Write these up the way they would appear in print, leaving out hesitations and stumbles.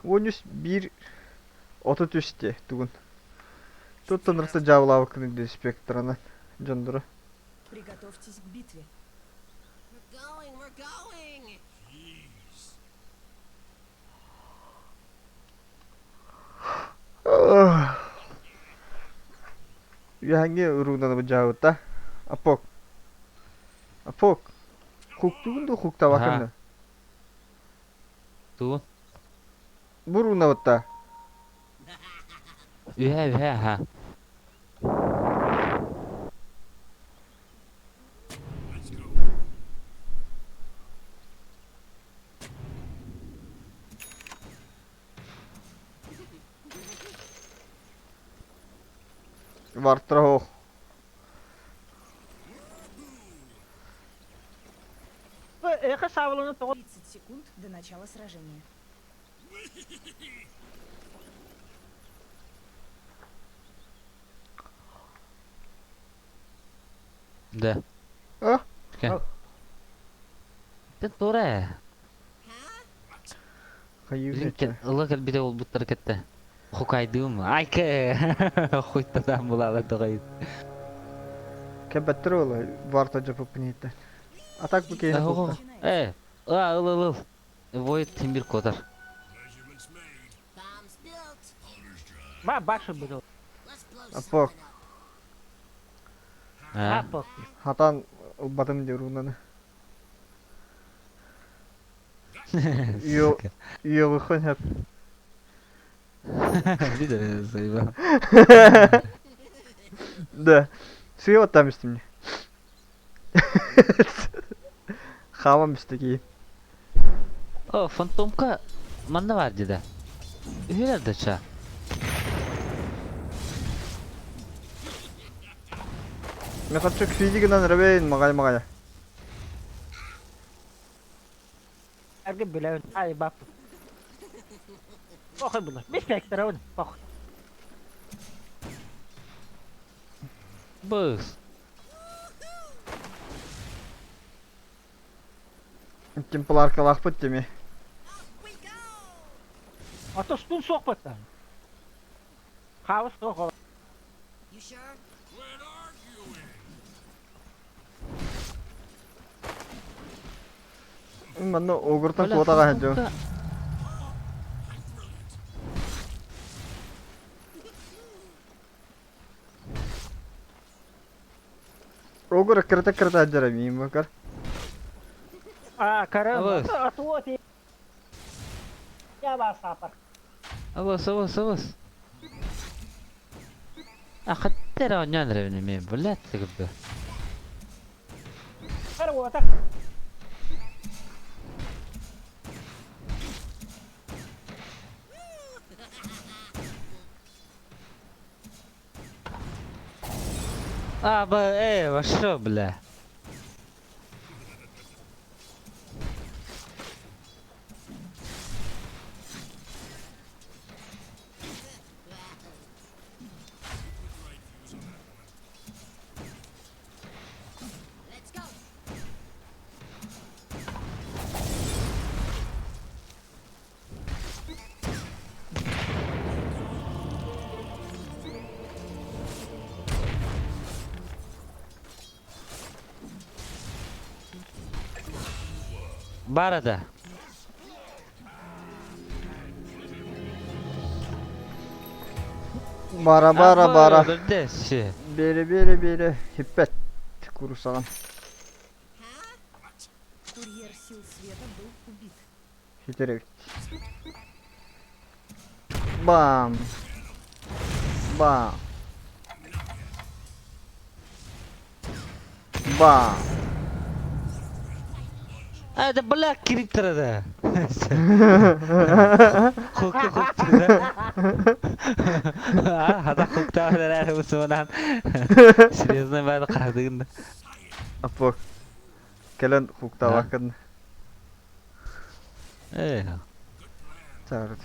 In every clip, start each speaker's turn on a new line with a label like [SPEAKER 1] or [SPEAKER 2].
[SPEAKER 1] 13 33 тугун. Тут тонырты жабылабы кынды спектрана. Жондуру.
[SPEAKER 2] Приготовьтесь к битве.
[SPEAKER 3] We're going.
[SPEAKER 1] Hangi ırığından bu jabıtta? Apok. Apok. Huk tugundu hukta bakındı.
[SPEAKER 4] Tuğun.
[SPEAKER 1] Bu ırığına batta.
[SPEAKER 4] Ühe ha.
[SPEAKER 1] Vartra hoch.
[SPEAKER 5] Эхо савлона то.
[SPEAKER 2] 30 секунд до начала сражения.
[SPEAKER 4] De.
[SPEAKER 1] Ah.
[SPEAKER 4] Gel. Tet oraya.
[SPEAKER 1] Hayır
[SPEAKER 4] Bizimki
[SPEAKER 1] ne?
[SPEAKER 4] ılık bir de ol bu harekette. Hokkaido'm. Ay ke. Hokkaido'dan bulalar doğaydı.
[SPEAKER 1] Kebettire olay. Varta japıp niyette. Atak bu keyne hukta.
[SPEAKER 4] Il. Void timbir kodar.
[SPEAKER 3] Bombs built.
[SPEAKER 5] Ба башы бил.
[SPEAKER 3] Let's blow
[SPEAKER 1] Apok.
[SPEAKER 3] something up.
[SPEAKER 4] Ha.
[SPEAKER 5] Апок.
[SPEAKER 1] Hatan batım diyor ırığından. Yo. Yo bakın hep.
[SPEAKER 4] Bir de sayıba.
[SPEAKER 1] Да. Suya batlamıştım ya. Хавамmıştı ki.
[SPEAKER 4] O fantomka manda var dedi. Ühelerde ça.
[SPEAKER 1] Мен хочу к физикынан рабейн магай.
[SPEAKER 5] Арга билен. Ай бап. Похуй было. Без фактора. Похуй.
[SPEAKER 4] Bız.
[SPEAKER 1] Темпл аркалах пыт деме.
[SPEAKER 3] We go.
[SPEAKER 5] Ото стун сокпаттан. Хавыс сокол.
[SPEAKER 3] You sure?
[SPEAKER 1] Мана огуртан кодага хажо. Огур кырта хаджара мим бакар.
[SPEAKER 5] А, карам.
[SPEAKER 4] Хавыс.
[SPEAKER 5] Отвод. Я вас апар.
[SPEAKER 4] Avas. Hatta oynayan revni mi? Bulat gibi.
[SPEAKER 5] Карвота.
[SPEAKER 4] Вошел, бля.
[SPEAKER 3] Let's go.
[SPEAKER 4] Barada.
[SPEAKER 1] Bara.
[SPEAKER 4] Bir de şey.
[SPEAKER 1] Beri. Hippet. Kurusalan.
[SPEAKER 2] Курьер сил света был убит.
[SPEAKER 1] Hiterek. Bam. Bam.
[SPEAKER 4] Hadi bırak kirip tırada. Hukta. Hada hukta var bu sonan. Seriyozna ben qardığında.
[SPEAKER 1] Apok. Kelen hukta
[SPEAKER 4] Ha?
[SPEAKER 1] bakın. Çağırdı.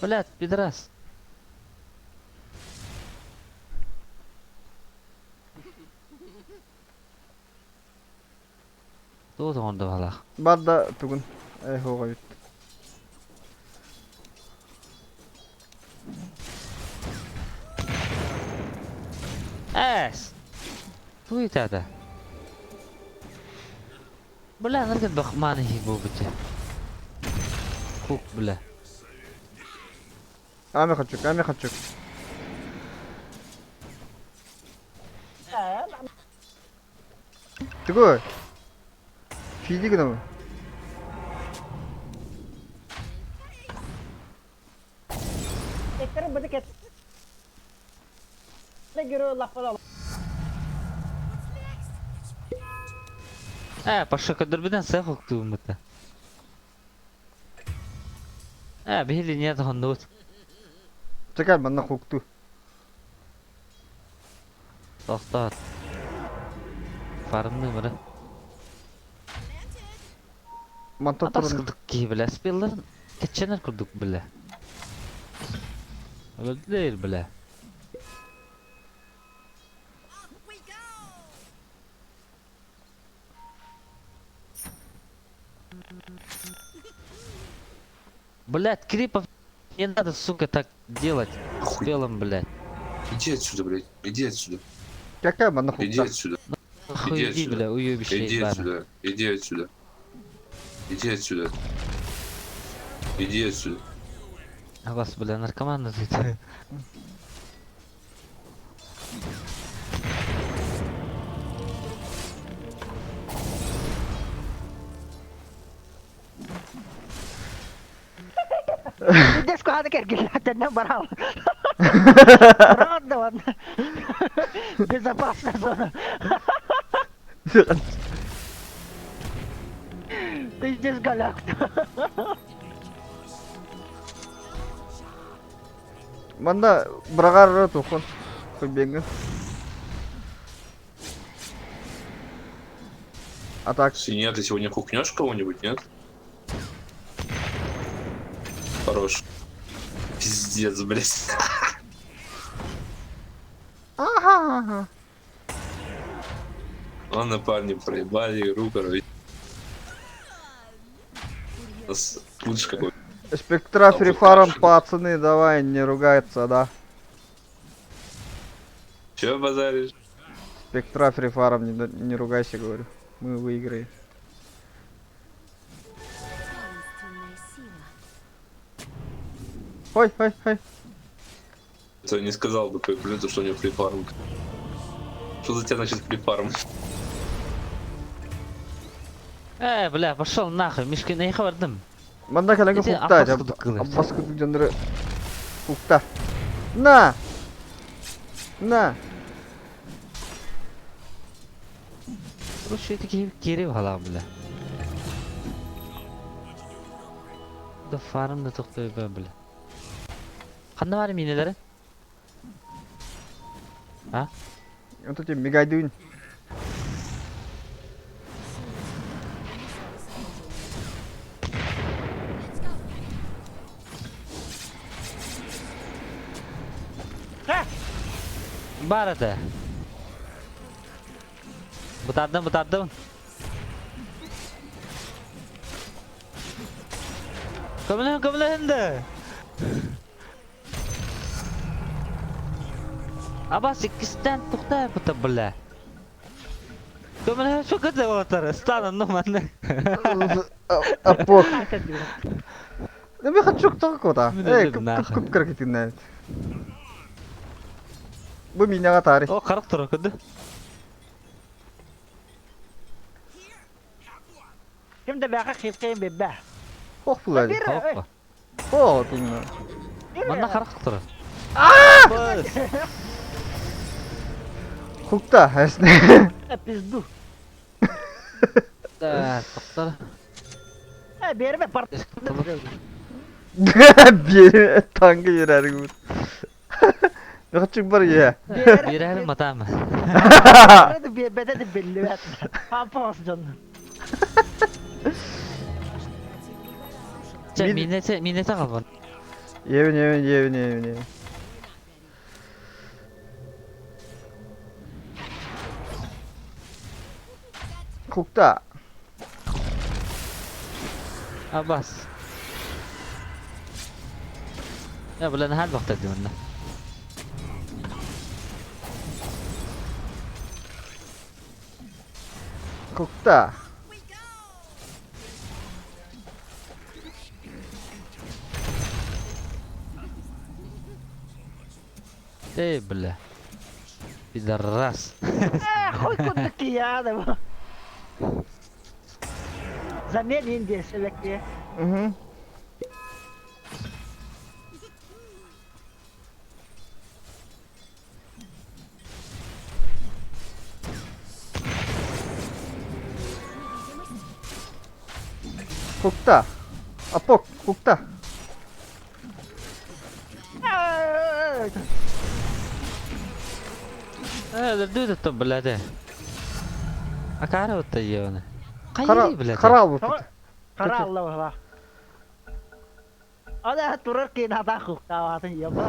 [SPEAKER 4] Блядь, пидорас. Doğru onda valla.
[SPEAKER 1] Badda tugun. Hoga bit.
[SPEAKER 4] Es. Bu itade. Bula nerede bakmanı bu bitti. Kuk bula.
[SPEAKER 1] Ами хачук, ами хачук. Тугу. Физик нема?
[SPEAKER 5] Tekrar bıdık et. Ne göre laf falan.
[SPEAKER 4] Пошел кадр сахок ту мыта. Били нет хондот.
[SPEAKER 1] Чекай, манна хукту.
[SPEAKER 4] Тохтат. Farmlı mı?
[SPEAKER 1] Манта
[SPEAKER 4] Atas
[SPEAKER 1] турун.
[SPEAKER 4] kurduk ki bile. Spillerin keçenler kurduk bile. Öyle değil bile.
[SPEAKER 3] Off we go!
[SPEAKER 4] Блять, крипов не надо, сука, так делать. Спелом, блять.
[SPEAKER 6] Иди отсюда, блядь. Иди отсюда.
[SPEAKER 1] Какая манна
[SPEAKER 6] Иди
[SPEAKER 1] хукта?
[SPEAKER 6] отсюда.
[SPEAKER 4] Нахуй иди,
[SPEAKER 6] отсюда.
[SPEAKER 4] бля, уебище
[SPEAKER 6] Иди
[SPEAKER 4] ебаное.
[SPEAKER 6] отсюда. Иди отсюда. Иди отсюда. Иди отсюда.
[SPEAKER 4] А вас, бля, наркоманы тут.
[SPEAKER 5] Деску хада кергил. Тенне барал. Правда ладно. Безопасная зона. Ты здесь голяк.
[SPEAKER 1] Манда брагар тухун. Хубенга. А так,
[SPEAKER 6] Свинья, ты сегодня кухнешь кого-нибудь, нет? Хорош. Пиздец, блядь.
[SPEAKER 1] ага.
[SPEAKER 6] Ладно, парни, проебали игру, короче. У нас лучше какой.
[SPEAKER 1] Спектра
[SPEAKER 6] вот
[SPEAKER 1] фрифаром,
[SPEAKER 6] хорошо.
[SPEAKER 1] пацаны, давай, не ругается, да.
[SPEAKER 6] Че базаришь?
[SPEAKER 1] Спектра фрифаром, не ругайся, говорю. Мы выиграем.
[SPEAKER 3] Таинственная сила.
[SPEAKER 1] Ой, ой, ой.
[SPEAKER 6] Это не сказал бы твой блюдо, что у него фрифарм. Что за тебя значит фрифарм?
[SPEAKER 4] Бля, пошел нахуй, Мишка, не хавардым.
[SPEAKER 1] Манда каланга
[SPEAKER 4] Иди,
[SPEAKER 1] хукта,
[SPEAKER 4] Аббас кудук кылып.
[SPEAKER 1] Аббас кудук жандыры хукта. На! На!
[SPEAKER 4] Короче, это кири вала, бля. Да фарм да тохтой ба, бля. Қанда бар минелері? А?
[SPEAKER 1] Вот эти мегайдуин.
[SPEAKER 4] Бар это. Бұтардым. Көмілін да. Абас, ikisinden тұқтай бұта, бля. Көмілін шо көтіп отыр, станын нұманны.
[SPEAKER 1] Апох.
[SPEAKER 5] Как это?
[SPEAKER 1] Да я хочу кто-то. Эй,
[SPEAKER 4] нахуй.
[SPEAKER 1] куп кракетинает. Вы меня гатари.
[SPEAKER 4] О, қарық тұр, көді.
[SPEAKER 5] Şimdi baka kipkeyim bebe.
[SPEAKER 1] Ох, пулади.
[SPEAKER 5] Bir
[SPEAKER 4] Hoppa.
[SPEAKER 1] О, ты меня.
[SPEAKER 4] Манда қарық тұр. Быс.
[SPEAKER 1] Хукта, ясны.
[SPEAKER 5] Пизду.
[SPEAKER 4] Да, тоқтар.
[SPEAKER 5] Берme part.
[SPEAKER 1] Бе, танга yerler gibi. Ne kaçık var ya.
[SPEAKER 4] Берәрі матамы.
[SPEAKER 5] Hadi bebe de belli et. Pampa olsun canım.
[SPEAKER 4] Минете қалбан.
[SPEAKER 1] Евин. Хукта.
[SPEAKER 4] Abbas. Ya bulan hal vakti di mana?
[SPEAKER 1] Kukta.
[SPEAKER 4] Belah. Bidarras.
[SPEAKER 5] اخوي كنت يا هذا زمان يندي سلك ايه
[SPEAKER 1] Mhm. Kukta. Apok, kukta.
[SPEAKER 4] Dur tuttu belada. Akara uttayı onu.
[SPEAKER 1] Kara,
[SPEAKER 4] Kayri belada.
[SPEAKER 1] kara bu.
[SPEAKER 5] قرا الله والله هذا تركي هذا اخوك هذا يابا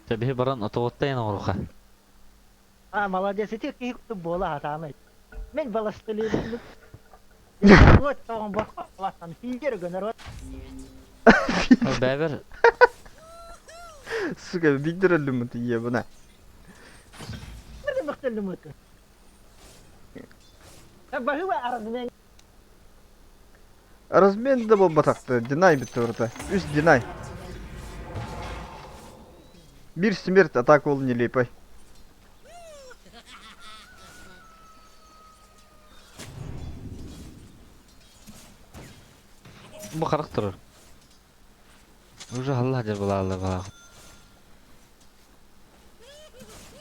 [SPEAKER 4] Tabii baran otobottayın oruqa.
[SPEAKER 5] اه молодец انت كي كتب والله تعمل من بلشت لي قلت طبعا بقى خلاص انا في جرجن
[SPEAKER 4] Bäber
[SPEAKER 1] Suka bildirelim mi diye buna.
[SPEAKER 5] من مختل موت ابا هو عرض من
[SPEAKER 1] Arazmen de bomba taktı. Dinay bitti orada. Üst dinay. Bir smert atak olun ilipay.
[SPEAKER 4] bu qaraq turur. Уже Allah der bula.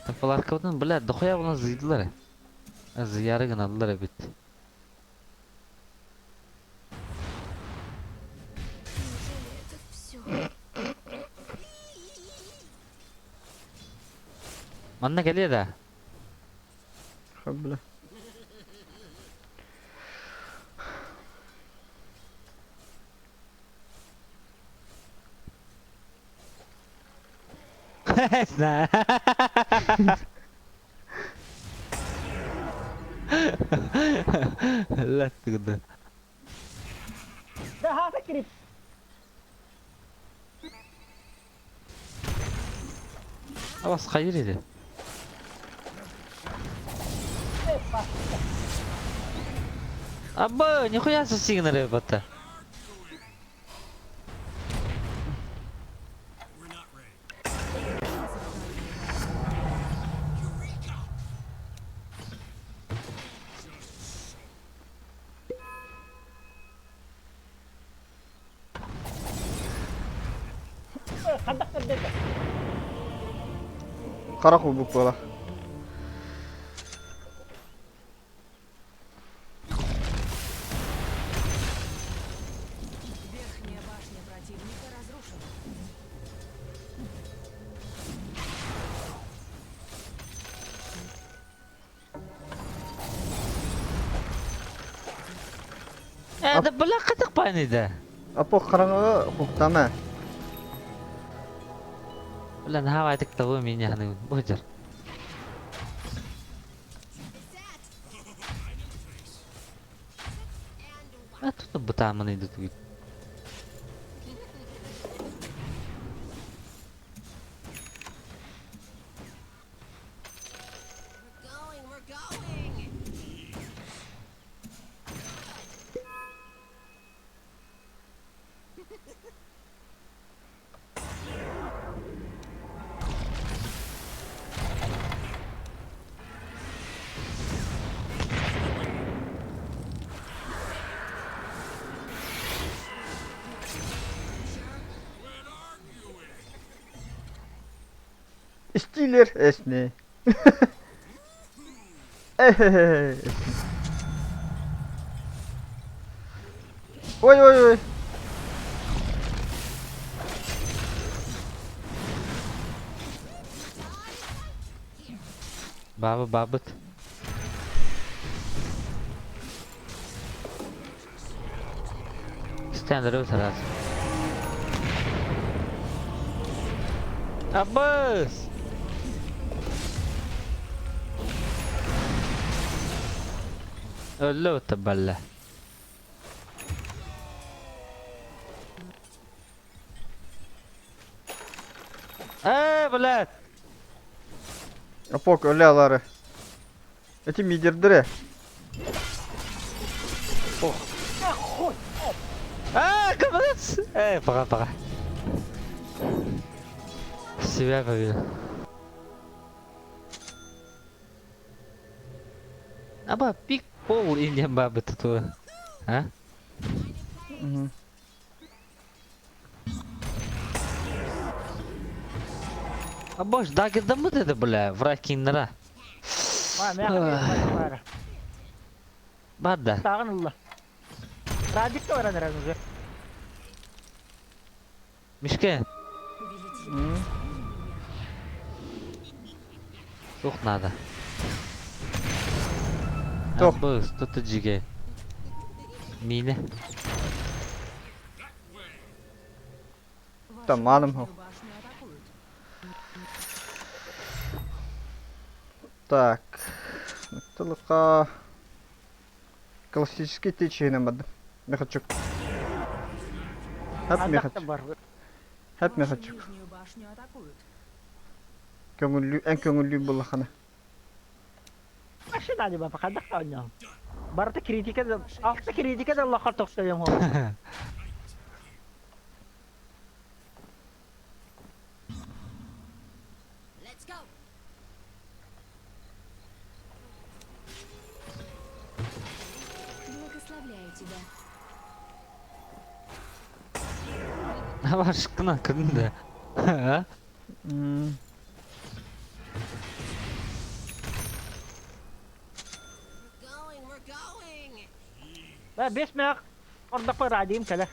[SPEAKER 4] Tapalar kavdan bula doqoya bulan ziydilar. Ziyarı gınadılar bit.
[SPEAKER 3] Все.
[SPEAKER 4] Manna geliyor da.
[SPEAKER 1] Habla.
[SPEAKER 4] Nah. La tudo.
[SPEAKER 5] ده هذا كريب
[SPEAKER 4] Awas hayır idi. Abba, нихуя со сигнали бата.
[SPEAKER 5] خدك كدك
[SPEAKER 1] Kara kubuk valla.
[SPEAKER 2] Верхняя башня противника разрушена.
[SPEAKER 4] Da bula qatık panida.
[SPEAKER 1] Apok karanğı kuktama.
[SPEAKER 4] Ulan hava aytık tavu min yani bujar. Tutup bu tamını idi tutup.
[SPEAKER 3] We're going.
[SPEAKER 1] İstiler esne. Ehehe. Oy oy oy.
[SPEAKER 4] Baba babıt. Standları utarız. Abbas! Öldü o taballe. Блядь!
[SPEAKER 1] Apok öyle aları. Eti midirdire.
[SPEAKER 4] Капец! Пока. Себя повел. Apa pik power ini yang babat itu? Hah?
[SPEAKER 1] Hı.
[SPEAKER 4] Boş daha gizli mi dedi bile? Vrakinlere.
[SPEAKER 5] Ма, мен
[SPEAKER 4] Barda.
[SPEAKER 5] Sağın Allah. Radikte öğreniriz bize.
[SPEAKER 4] Mishke.
[SPEAKER 1] Hı.
[SPEAKER 4] Yok nada.
[SPEAKER 1] Yok.
[SPEAKER 4] Bus, tutucuge. Mine.
[SPEAKER 2] Вашу
[SPEAKER 1] Там маном.
[SPEAKER 2] нижнюю башню атакуют.
[SPEAKER 1] Так. Только классический течей намады. Мехачук. Hep
[SPEAKER 5] Azak
[SPEAKER 1] mehachuk.
[SPEAKER 5] da var.
[SPEAKER 1] Hep
[SPEAKER 2] Вашу
[SPEAKER 1] mehachuk.
[SPEAKER 2] нижнюю башню атакуют.
[SPEAKER 1] En köngüllü bu lakana.
[SPEAKER 5] Aşın hadi baba kadak da oynayalım. Barta kritike de, altta kritike de lakar toklayayım oğlum.
[SPEAKER 3] Let's go. Благословляю тебя.
[SPEAKER 4] Aşkına kırında. Ha?
[SPEAKER 1] Hmm.
[SPEAKER 3] We're going.
[SPEAKER 5] Ben besmek orada koy radim kala.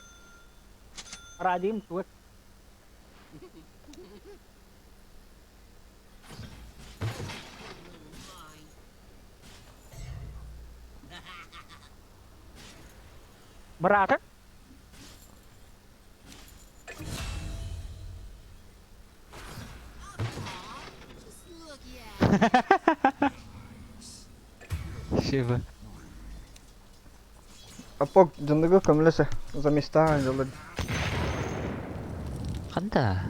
[SPEAKER 5] Radim tuğuk. Merata.
[SPEAKER 3] Just look at.
[SPEAKER 4] Şey bu.
[SPEAKER 1] Apok jandaga kamlasa. Zamista anjalı.
[SPEAKER 4] Kanda.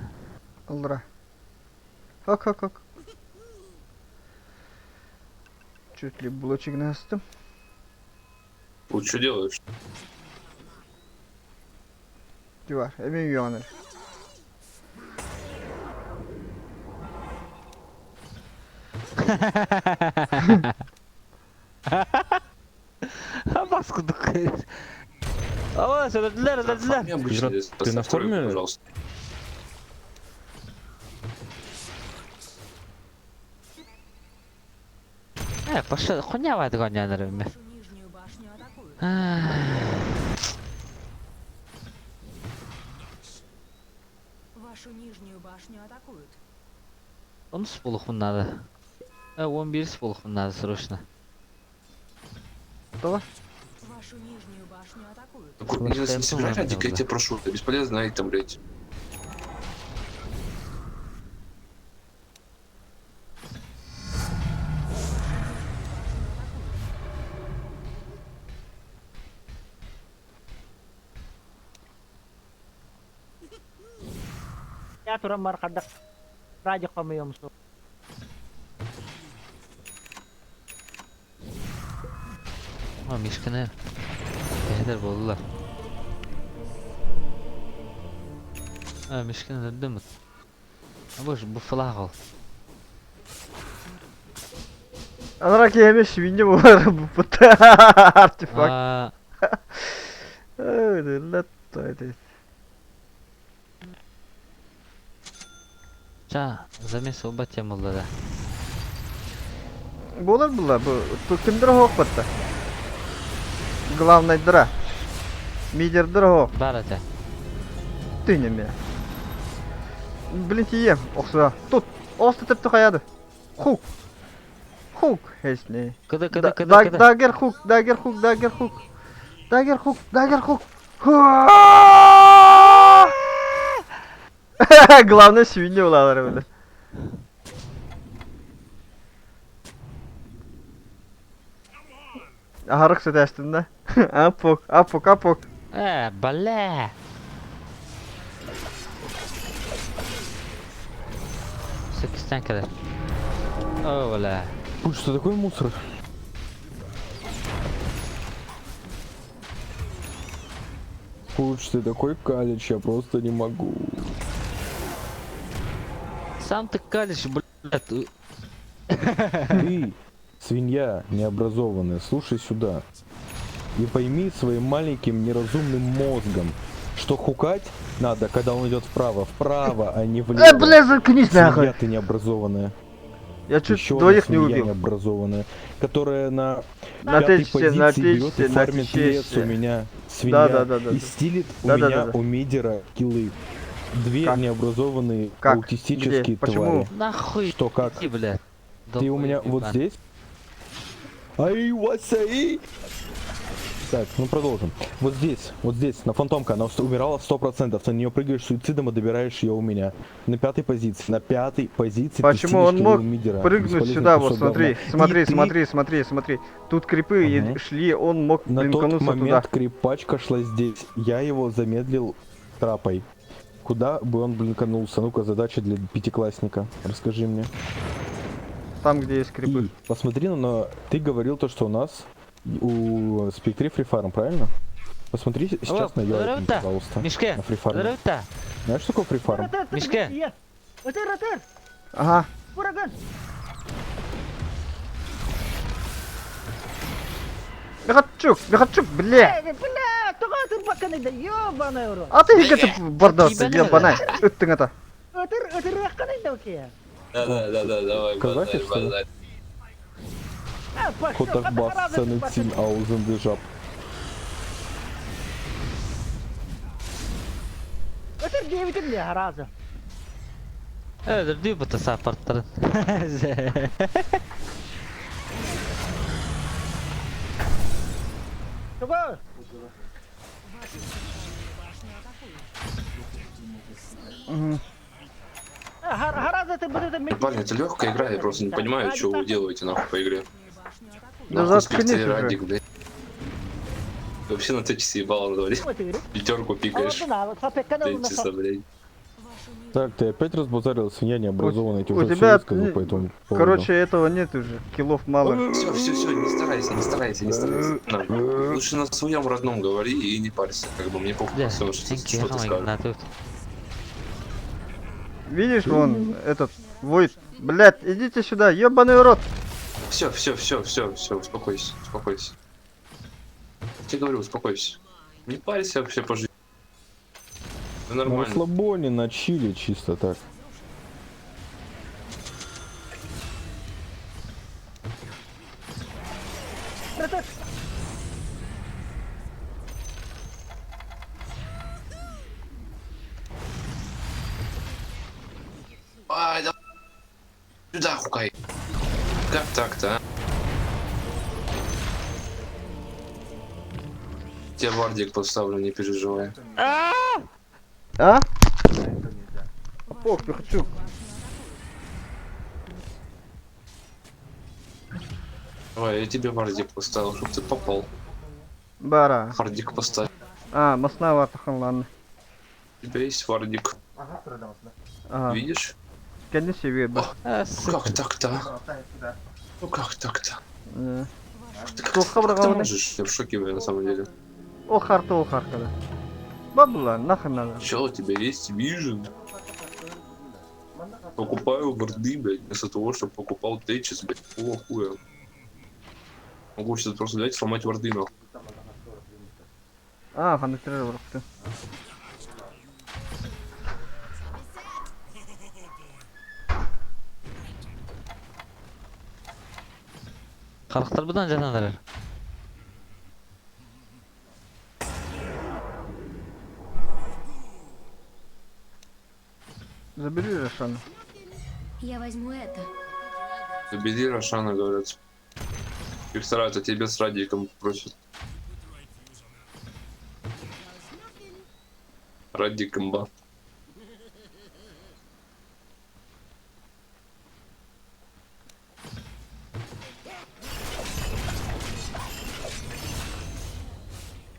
[SPEAKER 1] Aldıra. Hak. Чуть ли блочек настым.
[SPEAKER 6] Вот что делаешь?
[SPEAKER 1] Divar. Emin yuvanır.
[SPEAKER 4] Baskıdık. Ama söylediler.
[SPEAKER 6] Оформи обычно,
[SPEAKER 7] Ты на
[SPEAKER 6] настройку,
[SPEAKER 7] форме?
[SPEAKER 6] пожалуйста.
[SPEAKER 4] Пошел, хуйня вайд гонянырым.
[SPEAKER 2] Вашу нижнюю башню атакуют. Вашу нижнюю башню атакуют.
[SPEAKER 4] Он сполох надо. 11 сполох надо срочно.
[SPEAKER 1] Давай.
[SPEAKER 2] Вашу нижнюю башню атакуют.
[SPEAKER 6] Не
[SPEAKER 4] Слушай,
[SPEAKER 6] собирай
[SPEAKER 4] я
[SPEAKER 6] радик, я
[SPEAKER 4] тоже.
[SPEAKER 6] тебя прошу, это бесполезно айтем, блядь.
[SPEAKER 5] Ya turan mar kadak. Raja kami yung musuh.
[SPEAKER 4] Ama Mişkin'e tehdit buldular. Mişkin öldü mü? Bu flah ol.
[SPEAKER 1] Anarak yemiş свинья bu bu puta artifak. Öyle lattaydı.
[SPEAKER 4] Ça, замес оба темылды да.
[SPEAKER 1] Болар була bu kimdir hoq batta. Главный дыра. Мидердир hoq.
[SPEAKER 4] Бар ата.
[SPEAKER 1] Тыйнем я. Блин тием. Оқса. Тут. Оста тіпті қаяды. Хук. Хук. Хесне.
[SPEAKER 4] Кыды.
[SPEAKER 1] Дагер хук. Главное свинья булалар böyle. Агарык сөтәстин да. Апок, апок, апок.
[SPEAKER 4] Бля. Sekizden kadar. Öyle.
[SPEAKER 7] Пусть, что такое мусор? Пусть, ты такой калич, я просто не могу.
[SPEAKER 4] Сам ты калишь, блядь.
[SPEAKER 7] Ты, свинья необразованная, слушай сюда. И пойми своим маленьким неразумным мозгом, что хукать надо, когда он идет вправо, а не влево.
[SPEAKER 1] Бля, заткнись
[SPEAKER 7] Свинья
[SPEAKER 1] нахуй.
[SPEAKER 7] ты необразованная.
[SPEAKER 1] Я чуть
[SPEAKER 7] Еще
[SPEAKER 1] двоих
[SPEAKER 7] одна
[SPEAKER 1] не
[SPEAKER 7] свинья
[SPEAKER 1] убил.
[SPEAKER 7] необразованная, которая на
[SPEAKER 1] На
[SPEAKER 7] пятой
[SPEAKER 1] тысяче, на
[SPEAKER 7] позиции берет и
[SPEAKER 1] тысяче, на
[SPEAKER 7] фармит лес
[SPEAKER 1] тысяче.
[SPEAKER 7] у меня. Свинья.
[SPEAKER 1] Да.
[SPEAKER 7] И стилит у
[SPEAKER 1] Да,
[SPEAKER 7] меня
[SPEAKER 1] да.
[SPEAKER 7] у мидера киллы. Две
[SPEAKER 1] Как?
[SPEAKER 7] необразованные
[SPEAKER 1] Как?
[SPEAKER 7] аутистические
[SPEAKER 1] Где? Почему?
[SPEAKER 7] твари.
[SPEAKER 4] Нахуй.
[SPEAKER 7] Что, как?
[SPEAKER 4] Иди, блядь.
[SPEAKER 7] Ты у меня вот здесь? Ай, васай! Так, ну продолжим. Вот здесь, на фантомка, она умирала 100%. Ты на нее прыгаешь суицидом и добираешь ее у меня. На пятой позиции. На пятой позиции ты
[SPEAKER 1] Почему он
[SPEAKER 7] стилишь
[SPEAKER 1] мог
[SPEAKER 7] киллы мидера.
[SPEAKER 1] прыгнуть
[SPEAKER 7] Бесполезный
[SPEAKER 1] сюда? Вот
[SPEAKER 7] кусок
[SPEAKER 1] смотри,
[SPEAKER 7] говна.
[SPEAKER 1] смотри,
[SPEAKER 7] И ты
[SPEAKER 1] смотри, смотри. Тут крипы
[SPEAKER 7] Ага.
[SPEAKER 1] шли, он мог
[SPEAKER 7] На тот
[SPEAKER 1] блинкануться
[SPEAKER 7] момент
[SPEAKER 1] туда.
[SPEAKER 7] крипачка шла здесь. Я его замедлил трапой. Куда бы он блинканулся? Ну-ка, задача для пятиклассника. Расскажи мне.
[SPEAKER 1] Там, где есть крипы.
[SPEAKER 7] И посмотри, но ты говорил то, что у нас у Спектри фрифарм, правильно? Посмотри сейчас на ее, пожалуйста.
[SPEAKER 4] Мишке.
[SPEAKER 7] На фрифарм.
[SPEAKER 4] Здорово-то.
[SPEAKER 7] Знаешь, что такое фрифарм?
[SPEAKER 4] Мишка.
[SPEAKER 5] Ротер,
[SPEAKER 1] Ага.
[SPEAKER 5] ураган.
[SPEAKER 1] Мехачук, бля.
[SPEAKER 5] Бля, туга турбаканы да ёбаный в рот.
[SPEAKER 1] А ты где-то бардался,
[SPEAKER 4] Ебаная.
[SPEAKER 1] ебаная. Ыттың ата.
[SPEAKER 5] Ротер раканы да окей.
[SPEAKER 6] Да, давай,
[SPEAKER 7] Казахи,
[SPEAKER 6] базарь,
[SPEAKER 7] что ли?
[SPEAKER 6] базарь.
[SPEAKER 7] Котах бассаны цин аузен дежап.
[SPEAKER 5] Ротер 9 бля, раза.
[SPEAKER 4] Öldürdü bu tasarrufları.
[SPEAKER 5] Туга. Хараза ты будешь
[SPEAKER 6] Парни, это легкая игра, я просто не понимаю, что вы делаете нахуй по игре.
[SPEAKER 1] Да
[SPEAKER 6] Нахуй
[SPEAKER 1] заткнись
[SPEAKER 6] Спектри
[SPEAKER 1] уже.
[SPEAKER 6] Радик, блядь. Вообще на течи съебало на дворе. Пятерку пикаешь. Течиса, блядь.
[SPEAKER 7] Так, ты опять разбазарил, свинья необразованная. Я тебе
[SPEAKER 1] у
[SPEAKER 7] уже
[SPEAKER 1] тебя,
[SPEAKER 7] всё высказал по этому поводу.
[SPEAKER 1] короче, этого нет уже. Киллов мало.
[SPEAKER 6] Все, не старайся. На. Лучше на своем родном говори и не парься, как бы мне похуй,
[SPEAKER 4] Да,
[SPEAKER 6] что ты
[SPEAKER 4] синки, хамай,
[SPEAKER 6] скажешь.
[SPEAKER 4] на тут.
[SPEAKER 1] Видишь, вон этот воет. Блять, идите сюда, ебаный рот.
[SPEAKER 6] Все, успокойся. Я тебе говорю, успокойся. Не парься вообще по жизни. Все
[SPEAKER 7] На
[SPEAKER 6] нормально.
[SPEAKER 7] расслабоне, на чили, чисто так.
[SPEAKER 6] Ай, да. Сюда, хукай. Как так-то, а? Тебе вардик поставлю, не переживай.
[SPEAKER 1] А? Пох, Мехачук.
[SPEAKER 6] Давай, я тебе вардик поставил, чтобы ты попал.
[SPEAKER 1] Бара.
[SPEAKER 6] Вардик поставь.
[SPEAKER 1] А, масна ладно.
[SPEAKER 6] У тебя есть вардик.
[SPEAKER 1] Ага.
[SPEAKER 6] Видишь?
[SPEAKER 1] Конечно, видно.
[SPEAKER 6] Как так-то, а? Ну как так-то?
[SPEAKER 1] Э.
[SPEAKER 6] Ты как
[SPEAKER 1] Плохо
[SPEAKER 6] ты
[SPEAKER 1] врагованы.
[SPEAKER 6] можешь? Я в шоке, на самом деле.
[SPEAKER 1] О, харта, да. Бабла, нахрен надо.
[SPEAKER 6] Че, у тебя есть вижен? Покупаю варды, блядь, вместо того, чтобы покупал течес, блядь. О, хуя. Могу сейчас просто взять и сломать варды, нахуй.
[SPEAKER 1] А, ханектерер врақты.
[SPEAKER 4] Халықтар бұдан жанадыр.
[SPEAKER 1] Забери Рошана.
[SPEAKER 3] Я возьму это.
[SPEAKER 6] Забери Рошана, говорят. Их стараются, тебе с Радиком просят. Радик имба.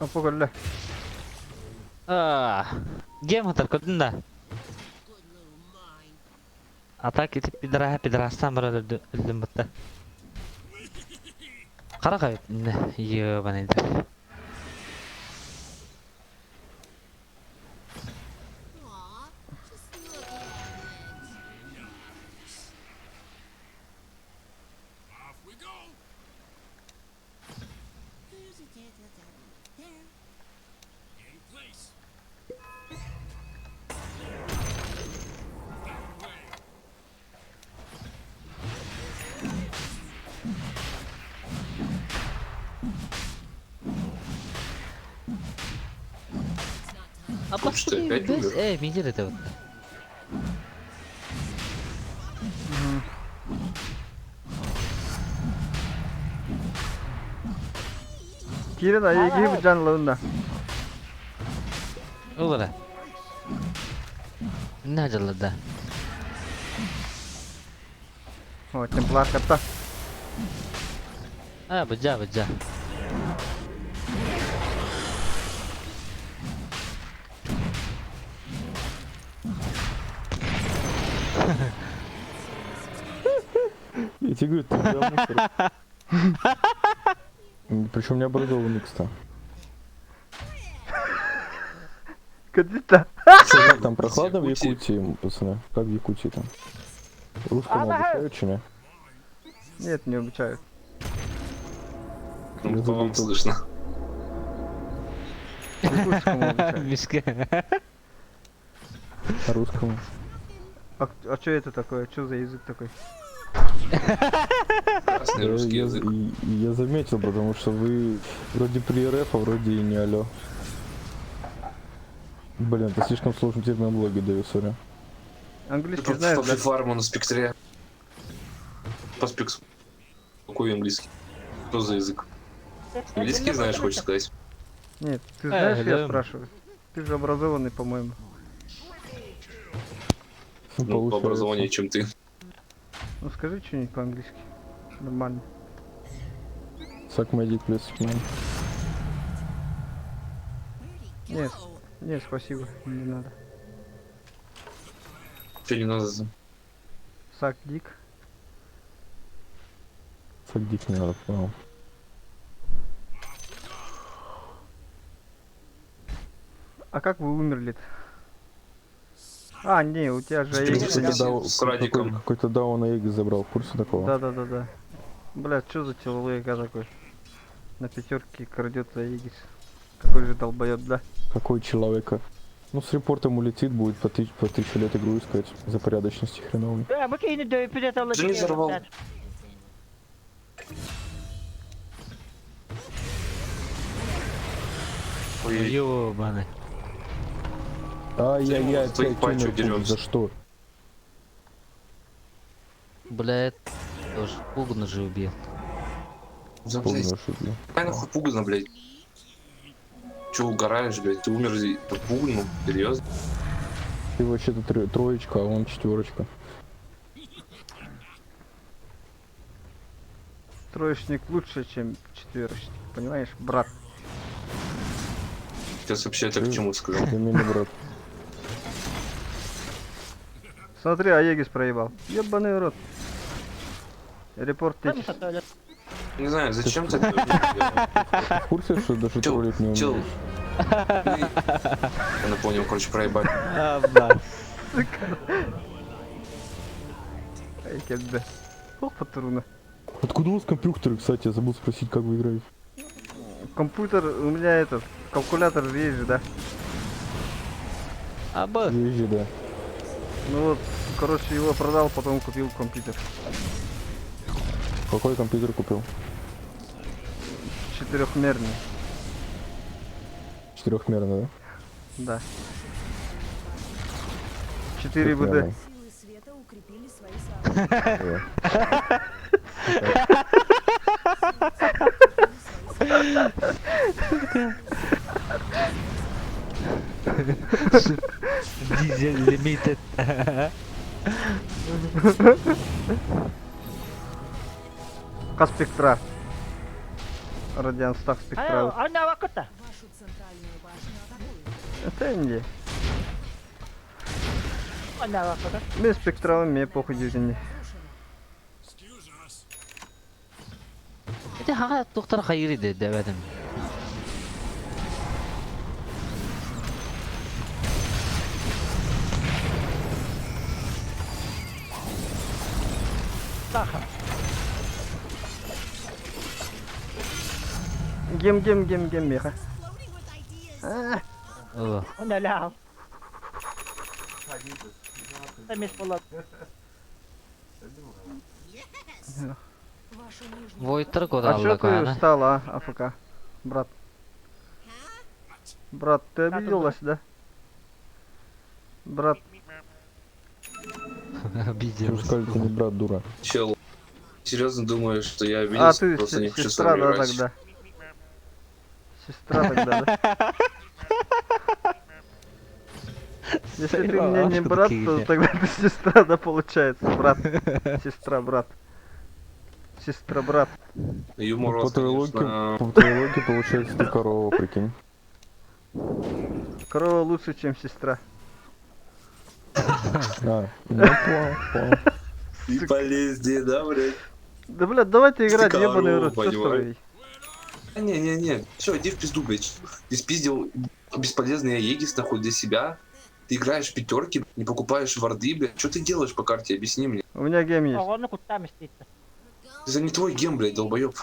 [SPEAKER 1] Apa golle?
[SPEAKER 4] Game hunter көрдің да? Ата кетіп пидорастан бір өлдім бұтты. Қара қайып, ебаный да.
[SPEAKER 6] Что, опять умер?
[SPEAKER 4] Мидер это вот.
[SPEAKER 1] Kirin ayı gibi canlılığında.
[SPEAKER 4] Олара. Не жылы да.
[SPEAKER 1] O templar kata.
[SPEAKER 4] Быджа.
[SPEAKER 7] Я тебе говорю, ты прям мусор. Причем не образованный, кстати.
[SPEAKER 1] Кадита.
[SPEAKER 7] Как там прохладно в Якутии, пацаны? Как в Якутии там? Русскому обучают, че не?
[SPEAKER 1] Нет, не обучают.
[SPEAKER 6] Ну, по вам слышно.
[SPEAKER 1] Якутскому обучают.
[SPEAKER 4] Мишка.
[SPEAKER 7] А русскому?
[SPEAKER 1] А что это такое? Что за язык такой?
[SPEAKER 6] Красный русский язык.
[SPEAKER 7] Я заметил, потому что вы вроде при РФ, а вроде и не алё. Блин, это слишком сложный терминологию даю, сори.
[SPEAKER 1] Английский знаешь,
[SPEAKER 6] По
[SPEAKER 1] да?
[SPEAKER 6] фарму на спектре. По спексу. Какой английский? Что за язык? Английский знаешь, хочешь сказать?
[SPEAKER 1] Нет, ты знаешь, я
[SPEAKER 4] да.
[SPEAKER 1] спрашиваю. Ты же образованный, по-моему.
[SPEAKER 6] Ну, по
[SPEAKER 7] Получается.
[SPEAKER 6] образованию, чем ты.
[SPEAKER 1] Ну скажи что-нибудь по-английски. Нормально.
[SPEAKER 7] Suck my dick, please, man.
[SPEAKER 1] Нет, нет, спасибо, не надо.
[SPEAKER 6] Че не надо?
[SPEAKER 1] Сак дик.
[SPEAKER 7] Suck dick не надо, понял.
[SPEAKER 1] А как вы умерли-то? А, не, у тебя же
[SPEAKER 6] Впереди
[SPEAKER 1] Аегис.
[SPEAKER 6] садись.
[SPEAKER 7] Какой-то
[SPEAKER 6] с радиком.
[SPEAKER 7] Какой-то даун на Эгис забрал, в курсе такого?
[SPEAKER 1] Да. Блядь, что за человека такой? На пятерке крадет Аегис. Какой же долбоёб, да?
[SPEAKER 7] Какой человека? Ну, с репортом улетит, будет по 1000 лет игру искать за порядочности хреновой.
[SPEAKER 5] Мы кинем до эпизода.
[SPEAKER 6] Ты не взорвал. Ой,
[SPEAKER 4] Ёбаный.
[SPEAKER 7] Ай-яй-яй,
[SPEAKER 6] Ты
[SPEAKER 7] опять
[SPEAKER 6] пачу
[SPEAKER 7] умер,
[SPEAKER 6] деремся.
[SPEAKER 7] за что?
[SPEAKER 4] Блядь. Тоже пугну же убил.
[SPEAKER 6] да, блядь.
[SPEAKER 7] Помню, что ли.
[SPEAKER 6] Ай, нахуй пугано, блядь. Че угораешь, блядь? Ты умер за пугну? Серьезно?
[SPEAKER 7] Ты вообще-то троечка, а он четверочка.
[SPEAKER 1] Троечник лучше, чем четверочник. Понимаешь, брат?
[SPEAKER 6] Сейчас вообще это к чему сказал?
[SPEAKER 7] Именно, брат.
[SPEAKER 1] Смотри, Аегис проебал. Ебаный рот. Репорт течь.
[SPEAKER 6] Не знаю, зачем ты это делаешь?
[SPEAKER 7] В курсе, что даже
[SPEAKER 6] Чел,
[SPEAKER 7] троллить не
[SPEAKER 6] чел.
[SPEAKER 7] умеешь?
[SPEAKER 6] Я понял, короче, проебать.
[SPEAKER 1] Ай, кедде. Ох, патруна.
[SPEAKER 7] Откуда у вас компьютер, кстати? Я забыл спросить, как вы играете.
[SPEAKER 1] Компьютер, у меня этот, калькулятор же есть же, да?
[SPEAKER 7] Езжи, да.
[SPEAKER 1] Ну вот, короче, его продал, потом купил компьютер.
[SPEAKER 7] Какой компьютер купил?
[SPEAKER 1] Четырехмерный,
[SPEAKER 7] Четырехмерный, да?
[SPEAKER 1] да. 4 ВД.
[SPEAKER 7] Четырехмерный.
[SPEAKER 2] Силы света укрепили свои сооружения.
[SPEAKER 4] Дизель лимитед.
[SPEAKER 1] Спектра. Радиан Стак Спектра.
[SPEAKER 5] Ano, ako ta?
[SPEAKER 2] Вашу Нашу центральную башню атакуют.
[SPEAKER 1] Это не.
[SPEAKER 5] Ана вакыты.
[SPEAKER 1] Мен спектралы мне похуй дегенде.
[SPEAKER 4] Эти хага доктор хайыр иде дәвәдем.
[SPEAKER 5] Саха.
[SPEAKER 1] Гем меха.
[SPEAKER 4] О,
[SPEAKER 5] Ана ла. Тамис болот.
[SPEAKER 2] Вашу нижнюю
[SPEAKER 4] войтыр
[SPEAKER 1] А
[SPEAKER 4] кода
[SPEAKER 1] чё
[SPEAKER 4] алла
[SPEAKER 1] ты
[SPEAKER 4] кана.
[SPEAKER 1] встал, а, АФК? Брат. Брат, ты
[SPEAKER 5] Как
[SPEAKER 1] обиделась, да? Брат,
[SPEAKER 4] Обиделась.
[SPEAKER 7] Пускай ты не брат, дура.
[SPEAKER 6] Чел, серьезно думаешь, что я
[SPEAKER 1] а
[SPEAKER 6] обиделся,
[SPEAKER 1] ты
[SPEAKER 6] просто не хочу с
[SPEAKER 1] сестра,
[SPEAKER 6] вами
[SPEAKER 1] да,
[SPEAKER 6] играть?
[SPEAKER 1] тогда? Сестра тогда, да? Если ты мне не
[SPEAKER 4] Откуда
[SPEAKER 1] брат,
[SPEAKER 4] такие
[SPEAKER 1] то
[SPEAKER 4] идеи?
[SPEAKER 1] тогда ты сестра, да, получается, брат. Сестра, брат. Сестра, брат.
[SPEAKER 6] Юмор у
[SPEAKER 7] По
[SPEAKER 6] вас,
[SPEAKER 7] твоей
[SPEAKER 6] конечно,
[SPEAKER 7] логике, по твоей логике, получается, ты корова, прикинь.
[SPEAKER 1] Корова лучше, чем сестра.
[SPEAKER 7] А, ну, понял.
[SPEAKER 6] и полезнее, да, блядь?
[SPEAKER 1] Да, блядь, давайте играть,
[SPEAKER 6] корова,
[SPEAKER 1] ебаный рот, чё
[SPEAKER 6] понимаешь?
[SPEAKER 1] строить?
[SPEAKER 6] Не-не-не, все, иди в пизду, блядь. Ты спиздил бесполезный Аегис, нахуй, для себя. Ты играешь в пятерки, не покупаешь варды, блядь. Что ты делаешь по карте, объясни мне.
[SPEAKER 1] У меня гейм есть.
[SPEAKER 5] Огоны куттамис дейді.
[SPEAKER 6] Это не твой гем, блядь, долбоеб.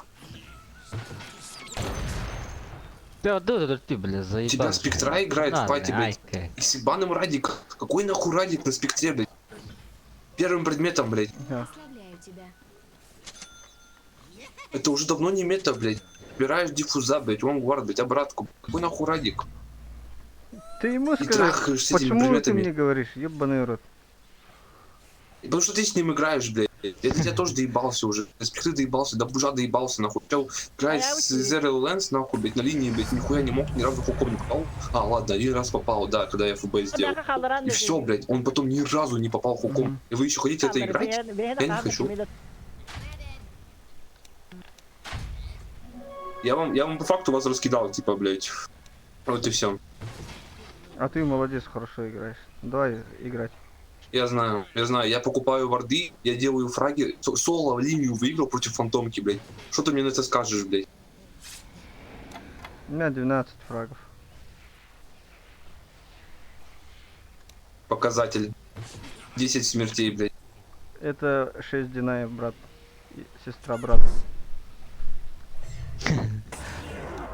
[SPEAKER 4] Ты, бля, заебал.
[SPEAKER 6] Тебя спектра играет в пати, блядь. И с ебаным радик. Какой нахуй радик на спектре, блядь? Первым предметом, блядь.
[SPEAKER 1] Ага.
[SPEAKER 3] Ослабляю тебя.
[SPEAKER 6] Это уже давно не мета, блядь. Убираешь диффуза, блядь, вангвард, блядь, обратку. Какой нахуй радик?
[SPEAKER 1] Ты ему
[SPEAKER 6] И
[SPEAKER 1] скажи,
[SPEAKER 6] трахаешь с этими
[SPEAKER 1] почему ты
[SPEAKER 6] предметами.
[SPEAKER 1] мне говоришь, ебаный рот?
[SPEAKER 6] Потому что ты с ним играешь, блядь. Я до тебя тоже доебался уже. На спектры доебался, до бужа доебался, нахуй. Чел играет с Zero Lens, нахуй, блядь, на линии, блядь, нихуя не мог, ни разу хуком не попал. А, ладно, один раз попал, да, когда я ФБ сделал.
[SPEAKER 5] Ана халаран.
[SPEAKER 6] И все, блядь, он потом ни разу не попал хуком. И вы еще хотите это играть? Я не хочу. Я вам по факту вас раскидал, типа, блядь. Вот и все.
[SPEAKER 1] А ты молодец, хорошо играешь. Давай играть.
[SPEAKER 6] Я знаю, я покупаю варды, я делаю фраги, соло в линию выиграл против фантомки, блядь. Что ты мне на это скажешь, блядь?
[SPEAKER 1] У меня 12 фрагов.
[SPEAKER 6] Показатель. 10 смертей, блядь.
[SPEAKER 1] Это 6 динаев, брат. И сестра, брат.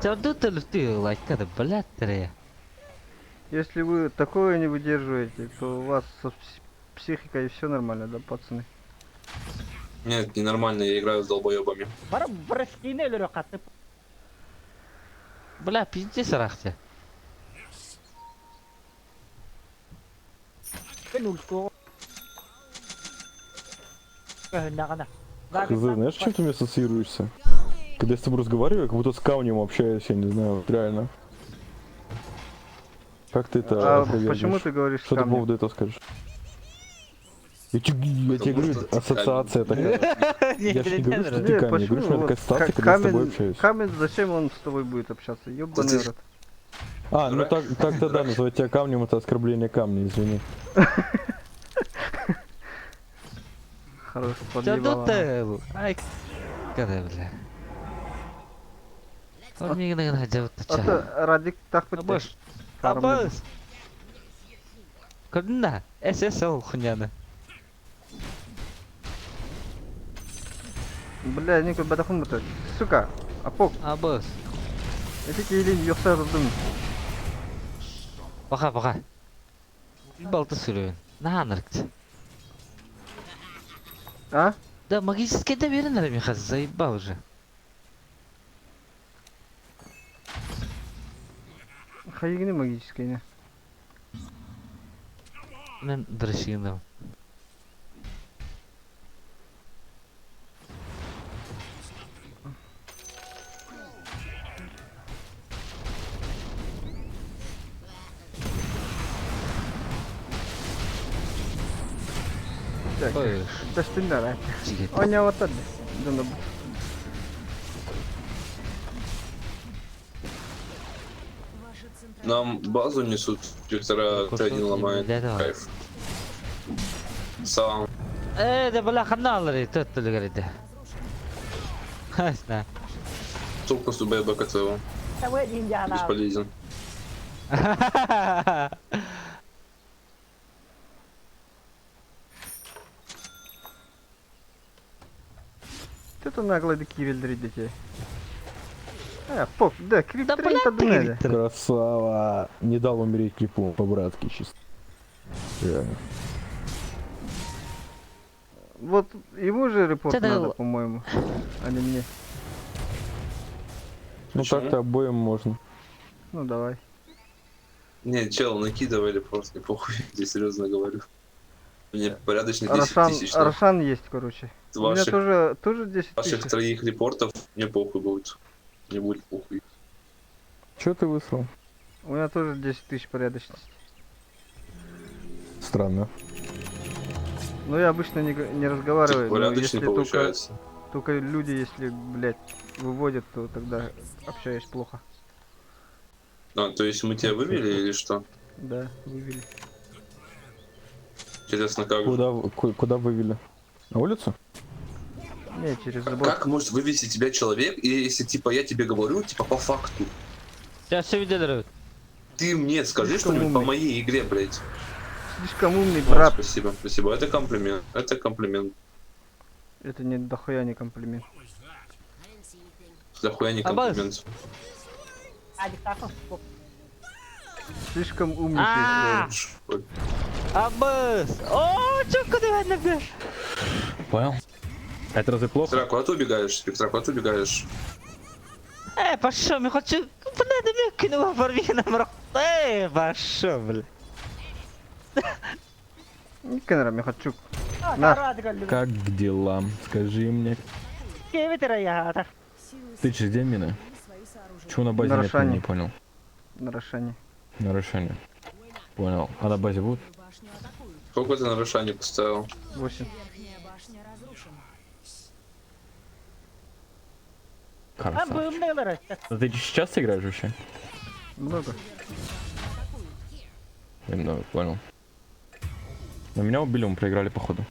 [SPEAKER 4] Ты лайка, блядь, ты.
[SPEAKER 1] Если вы такое не выдерживаете, то у вас со психикой все нормально, да, пацаны?
[SPEAKER 6] Нет, ненормально, я играю с долбоебами.
[SPEAKER 5] Бар брастине өлөрө катып.
[SPEAKER 4] Бля, пиздец рахте.
[SPEAKER 5] Мен улько. Нагана.
[SPEAKER 7] Хз, знаешь, с чем ты мне ассоциируешься? Когда я с тобой разговариваю, я как будто с камнем общаюсь, я не знаю, вот реально. Как ты это
[SPEAKER 1] А
[SPEAKER 7] определяешь?
[SPEAKER 1] почему ты говоришь
[SPEAKER 7] Что ты по
[SPEAKER 1] камни?
[SPEAKER 7] поводу этого скажешь? Я тебе
[SPEAKER 6] Потому
[SPEAKER 7] говорю,
[SPEAKER 6] что ты
[SPEAKER 7] ассоциация
[SPEAKER 6] камень.
[SPEAKER 7] такая. Я же не говорю, что ты
[SPEAKER 1] Не,
[SPEAKER 7] камень, я говорю, что это
[SPEAKER 1] Вот
[SPEAKER 7] такая ситуация, когда я с тобой общаюсь.
[SPEAKER 1] камень, зачем он с тобой будет общаться? Ёбаный
[SPEAKER 6] ты-
[SPEAKER 1] рот.
[SPEAKER 7] А, ну так тогда называть тебя камнем, это оскорбление камня, извини.
[SPEAKER 1] Хорош,
[SPEAKER 4] Что
[SPEAKER 1] подъебала.
[SPEAKER 4] ты? Ай, когда, бля. Он мне иногда делает ча.
[SPEAKER 1] Это Радик так хоть
[SPEAKER 4] Абаш. Абас. Когда? ССЛ хуйняна.
[SPEAKER 1] Бля, никой бадахун бата. Сука, апок.
[SPEAKER 4] Абас.
[SPEAKER 1] Это кейлин ёкса рудым.
[SPEAKER 4] Пока. Балты сүрөйүн. Наханыркт.
[SPEAKER 1] А?
[SPEAKER 4] Да магический доверенный меня заебал уже.
[SPEAKER 1] Хаигини магический, не?
[SPEAKER 4] Мен дрочиндым.
[SPEAKER 1] Так,
[SPEAKER 4] Ой,
[SPEAKER 1] тастындар, а?
[SPEAKER 4] жигит.
[SPEAKER 1] Ойнаватады. Дана
[SPEAKER 6] Нам базу несут, Виктора Т1 ломает.
[SPEAKER 4] Для этого.
[SPEAKER 6] Кайф. Сам.
[SPEAKER 4] ده بلا خلنا الله تطلع قريده هاسنا
[SPEAKER 6] Толку с УБ БКЦ
[SPEAKER 5] แต่เวทยิงยาลาว
[SPEAKER 6] бесполезен.
[SPEAKER 1] Что-то нагло кирилдри детей. Поп, да,
[SPEAKER 4] Да
[SPEAKER 1] криптор
[SPEAKER 4] блядь
[SPEAKER 1] это
[SPEAKER 4] ты,
[SPEAKER 1] надо.
[SPEAKER 4] Виктор.
[SPEAKER 7] Красава. Не дал умереть крипу, по-братски чисто. Реально.
[SPEAKER 1] Вот ему же репорт
[SPEAKER 4] Что ты
[SPEAKER 1] надо,
[SPEAKER 4] л-
[SPEAKER 1] по-моему, а не мне.
[SPEAKER 7] Ну
[SPEAKER 6] Почему?
[SPEAKER 7] так-то обоим можно.
[SPEAKER 1] Ну давай.
[SPEAKER 6] Не, чел, накидывали просто, похуй, я серьезно говорю. Мне порядочно 10
[SPEAKER 1] Рошан,
[SPEAKER 6] тысяч. на
[SPEAKER 1] Рошан есть, короче. У меня
[SPEAKER 6] ваших,
[SPEAKER 1] тоже 10
[SPEAKER 6] ваших
[SPEAKER 1] тысяч.
[SPEAKER 6] троих репортов мне похуй будет. Мне будет похуй.
[SPEAKER 7] Чё ты выслал?
[SPEAKER 1] У меня тоже 10 тысяч порядочности.
[SPEAKER 7] Странно.
[SPEAKER 1] Но я обычно не разговариваю, но
[SPEAKER 6] Порядочный
[SPEAKER 1] если
[SPEAKER 6] получается.
[SPEAKER 1] только люди, если, блядь, выводят, то тогда общаюсь плохо.
[SPEAKER 6] А, то есть мы тебя вывели или что?
[SPEAKER 1] Да, вывели.
[SPEAKER 6] Интересно, как же.
[SPEAKER 7] Куда вывели? На улицу?
[SPEAKER 1] Не, через забор.
[SPEAKER 6] Как может вывести тебя человек, и если типа я тебе говорю, типа по факту,
[SPEAKER 4] сейчас все видели
[SPEAKER 6] ты мне скажи
[SPEAKER 1] Слишком
[SPEAKER 6] что-нибудь по
[SPEAKER 1] умный.
[SPEAKER 6] моей игре, блядь.
[SPEAKER 1] Слишком умный
[SPEAKER 6] Ну,
[SPEAKER 1] брат.
[SPEAKER 6] спасибо, спасибо. Это комплимент. Это комплимент.
[SPEAKER 1] Это не дохуя не комплимент.
[SPEAKER 6] Дохуя не
[SPEAKER 4] Аббас.
[SPEAKER 6] комплимент.
[SPEAKER 5] อาดิตาก็ปก
[SPEAKER 1] Слишком умничаешь.
[SPEAKER 4] А!
[SPEAKER 1] Лёва.
[SPEAKER 4] Аббас о чё куда я бля
[SPEAKER 7] Понял. Это разве плохо?
[SPEAKER 6] Спектра, куда ты убегаешь? Спектра, куда ты убегаешь?
[SPEAKER 4] пошёл я хочу блядь мне кино порвина мрак пошёл бля
[SPEAKER 1] Никенера Михачук.
[SPEAKER 5] อ้าว
[SPEAKER 1] На.
[SPEAKER 5] รอดกันเลย
[SPEAKER 7] Как к делам? Скажи мне.
[SPEAKER 5] เกมไม่ตระยาตา
[SPEAKER 2] Силы
[SPEAKER 7] Ты через где мины?
[SPEAKER 2] свои сооружения.
[SPEAKER 7] Чего на базе
[SPEAKER 1] На
[SPEAKER 7] нет,
[SPEAKER 1] Рошане.
[SPEAKER 7] не понял.
[SPEAKER 1] На Рошане.
[SPEAKER 7] На Рошане. Понял. А на базе будут?
[SPEAKER 2] Башню атакуют.
[SPEAKER 6] Сколько ты на Рошане поставил?
[SPEAKER 1] 8.
[SPEAKER 2] Верхняя башня разрушена.
[SPEAKER 5] อ้าว
[SPEAKER 7] Красава.
[SPEAKER 5] บึ้มได้เลย
[SPEAKER 7] А ты сейчас играешь вообще?
[SPEAKER 1] Много.
[SPEAKER 7] Ну, понял. Но меня убили, мы проиграли походу.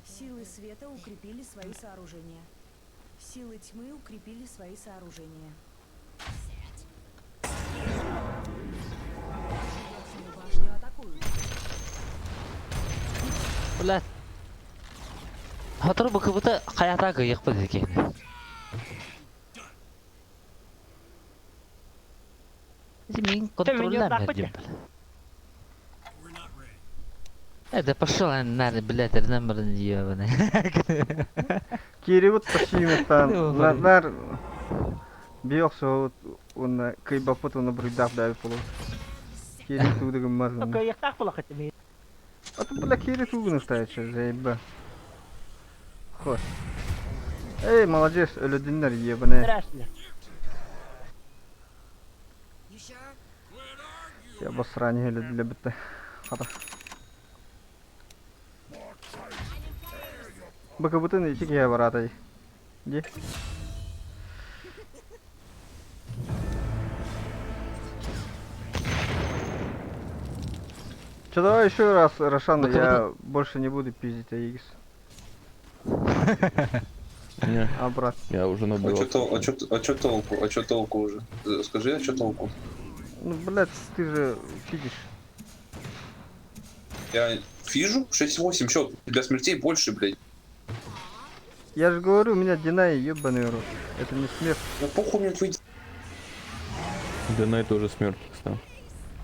[SPEAKER 2] Силы света укрепили свои сооружения. Силы тьмы укрепили свои сооружения. Верхнюю башню атакуют.
[SPEAKER 4] блядь هتربك بتا حياتك يقبل كده مين كنترول لا это пошел на блядь номер ебаный
[SPEAKER 1] Кири вот почти
[SPEAKER 4] Ну,
[SPEAKER 1] местан.
[SPEAKER 4] говори.
[SPEAKER 1] Нар биоксо вот он кайбапот он обрыдав дай полу. Кири тут
[SPEAKER 5] ก็
[SPEAKER 1] гмазан.
[SPEAKER 5] เกยยักษ์ตักพลักจะมี
[SPEAKER 1] А то бля Кири тут настоящая заеба. Хос. Эй, молодец, людинер
[SPEAKER 5] ไม่
[SPEAKER 1] ебаная.
[SPEAKER 5] ได้เลย
[SPEAKER 1] Я обосрание для быта. Хата. Бакабутын и тики я воротай. Иди. Че, давай еще раз, Рошан, я больше не буду пиздить Аигис.
[SPEAKER 7] Не,
[SPEAKER 1] А, брат.
[SPEAKER 7] я уже
[SPEAKER 6] А
[SPEAKER 7] набил.
[SPEAKER 6] чё толку? А чё толку уже? Скажи, а чё толку?
[SPEAKER 1] Ну, блядь, ты же фидишь.
[SPEAKER 6] Я фижу 6-8, чё? Для смертей больше, блядь.
[SPEAKER 1] Я же говорю, у меня Динай ебаный рот. Это не смерть.
[SPEAKER 6] Ну похуй мне твои...
[SPEAKER 7] Да на это уже смерть стал.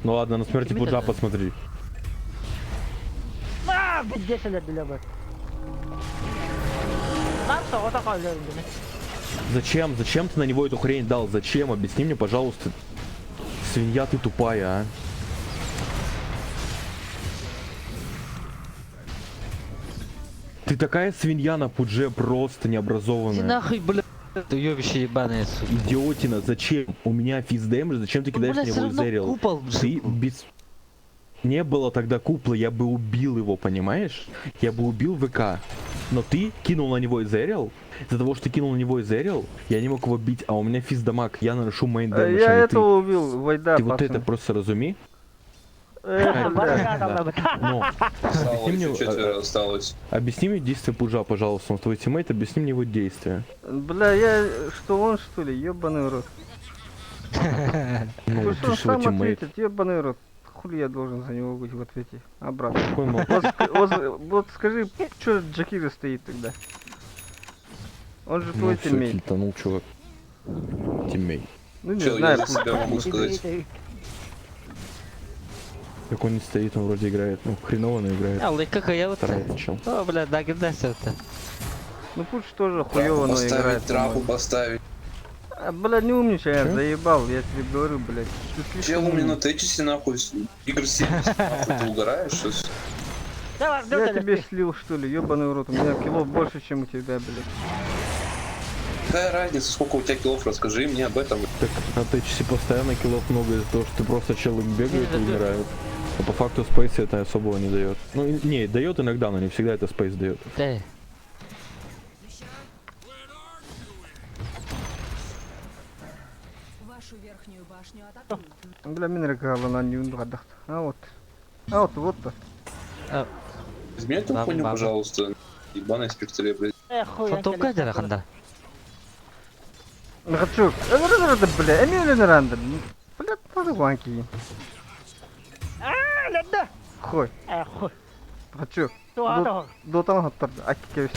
[SPEAKER 7] Ну ладно, на смерти Пуджа посмотри.
[SPEAKER 5] ว้าบิดเยสเลยเดี๋ยวแบบน้ำโซ่ตะกอนเลยอยู่นะ
[SPEAKER 7] Зачем? Зачем ты на него эту хрень дал? Зачем? Объясни мне, пожалуйста. Свинья ты тупая, а. Ты такая свинья на Пудже, просто
[SPEAKER 4] Иди
[SPEAKER 7] необразованная.
[SPEAKER 4] нахуй блядь Ты ёбище ебаная, сука.
[SPEAKER 7] Идиотина, зачем? У меня физ дэмэдж, зачем ты кидаешь на
[SPEAKER 4] Блядь, всё
[SPEAKER 7] него
[SPEAKER 4] равно
[SPEAKER 7] зерил?
[SPEAKER 4] купол
[SPEAKER 7] Ты
[SPEAKER 4] был.
[SPEAKER 7] без... Не было тогда купла, я бы убил его, понимаешь? Я бы убил ВК. Но ты кинул на него изерил. Из-за того, что ты кинул на него изерил, я не мог его бить, а у меня физ дамаг, я наношу мейн дэмэдж,
[SPEAKER 1] Я
[SPEAKER 7] а не
[SPEAKER 1] этого убил, Вайда,
[SPEAKER 7] ты вот это
[SPEAKER 1] пацан.
[SPEAKER 7] просто разуми.
[SPEAKER 1] Бля.
[SPEAKER 5] Барга там,
[SPEAKER 7] Но
[SPEAKER 6] Осталось
[SPEAKER 7] объясни мне,
[SPEAKER 6] еще четверо осталось.
[SPEAKER 7] объясни мне действия Пужа, пожалуйста, он твой тиммейт, объясни мне его действия.
[SPEAKER 1] Бля, я... Что он, что ли? Ёбаный рот.
[SPEAKER 7] Ну,
[SPEAKER 1] Пусть
[SPEAKER 7] ты
[SPEAKER 1] он
[SPEAKER 7] же его
[SPEAKER 1] сам
[SPEAKER 7] тиммейт.
[SPEAKER 1] ответит, ёбаный рот. Хули я должен за него быть в ответе? Обратно.
[SPEAKER 7] Какой мол-
[SPEAKER 1] Вот скажи, что Джакира стоит тогда? Он же
[SPEAKER 7] Ну
[SPEAKER 1] твой
[SPEAKER 7] все,
[SPEAKER 1] тиммейт.
[SPEAKER 7] кильтанул, чувак. Тиммейт.
[SPEAKER 1] Ну не
[SPEAKER 6] Чё,
[SPEAKER 1] знаю,
[SPEAKER 6] я за
[SPEAKER 1] пусть.
[SPEAKER 6] себя могу сказать.
[SPEAKER 7] Как он не стоит, он вроде играет. Ну, хреново, но играет.
[SPEAKER 4] Аллай, какая я вот.
[SPEAKER 7] Старается, чел.
[SPEAKER 4] О, бля, нагибайся это.
[SPEAKER 1] Ну пусть тоже хуёво, но играет.
[SPEAKER 6] Поставить трапу,
[SPEAKER 1] по-моему.
[SPEAKER 6] поставить.
[SPEAKER 1] А, бля, не умничай, я
[SPEAKER 7] Чё?
[SPEAKER 1] заебал, я тебе говорю, блядь. Ты слишком
[SPEAKER 6] Чел, у меня
[SPEAKER 1] умный.
[SPEAKER 6] на течисе нахуй. Игр 70, нахуй, ты угораешь, что ли?
[SPEAKER 1] Я тебе слил, что ли, ёбаный рот, у меня кило больше, чем у тебя, блядь.
[SPEAKER 6] Какая разница, сколько у тебя килов, расскажи мне об этом.
[SPEAKER 7] Так на Течисе постоянно киллов много из-за того, что ты просто челы бегают и умирают. А по факту спейс это особого не дает. Ну, не, дает иногда, но не всегда это спейс дает.
[SPEAKER 4] Эй.
[SPEAKER 2] Вашу верхнюю башню атакуют.
[SPEAKER 1] Бля, мен регалана не ундадахт. Вот то.
[SPEAKER 6] Возьми эту
[SPEAKER 4] Ладно,
[SPEAKER 6] хуйню,
[SPEAKER 4] ладно.
[SPEAKER 6] пожалуйста. Ебаная спектре, блядь.
[SPEAKER 4] Фантомка дера ханда.
[SPEAKER 1] Нахачук. Бля, эмилин ранда. Бля, тоже ванки. Хой, нахачук. Дотан хаттарды. Аки кевиш.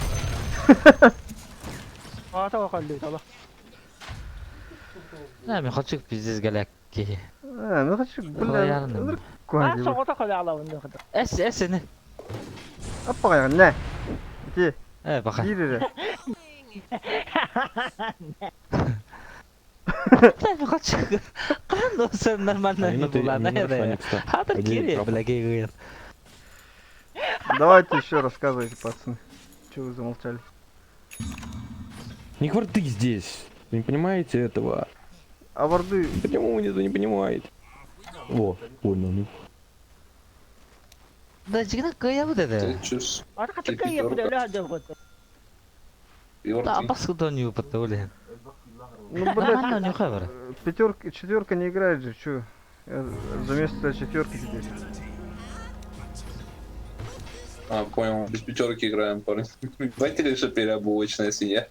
[SPEAKER 4] لا من خدشك بيزيز قالك
[SPEAKER 1] Нахачук,
[SPEAKER 4] والله
[SPEAKER 1] бля.
[SPEAKER 4] يعلم.
[SPEAKER 1] Куанги.
[SPEAKER 4] اس نه
[SPEAKER 1] Аппа я, не. Иди,
[SPEAKER 4] ايه بخير
[SPEAKER 1] иди.
[SPEAKER 4] لا من خدشك قرن وصل نرمالنا
[SPEAKER 7] Они на Те-
[SPEAKER 4] يبلا
[SPEAKER 7] они на
[SPEAKER 4] هذا
[SPEAKER 7] Рафаниксе.
[SPEAKER 4] هذا
[SPEAKER 7] Один
[SPEAKER 4] الكيري
[SPEAKER 7] трап.
[SPEAKER 4] بلا غير
[SPEAKER 1] Давайте еще рассказывайте, пацаны. Че вы замолчали?
[SPEAKER 7] Не хварты здесь. Вы не понимаете этого?
[SPEAKER 1] А варды...
[SPEAKER 7] Почему вы это не понимаете? О, понял. Ну.
[SPEAKER 4] да جينا كيا بده
[SPEAKER 6] Течис.
[SPEAKER 4] لا بس دون يو بتقولين
[SPEAKER 1] Ну,
[SPEAKER 4] لا
[SPEAKER 1] блядь,
[SPEAKER 4] ما не خبر
[SPEAKER 1] четверка не играет же, че? Я за место четверки теперь.
[SPEAKER 6] А, понял, без пятерки играем, парни. Давайте лишь переобувочная свинья.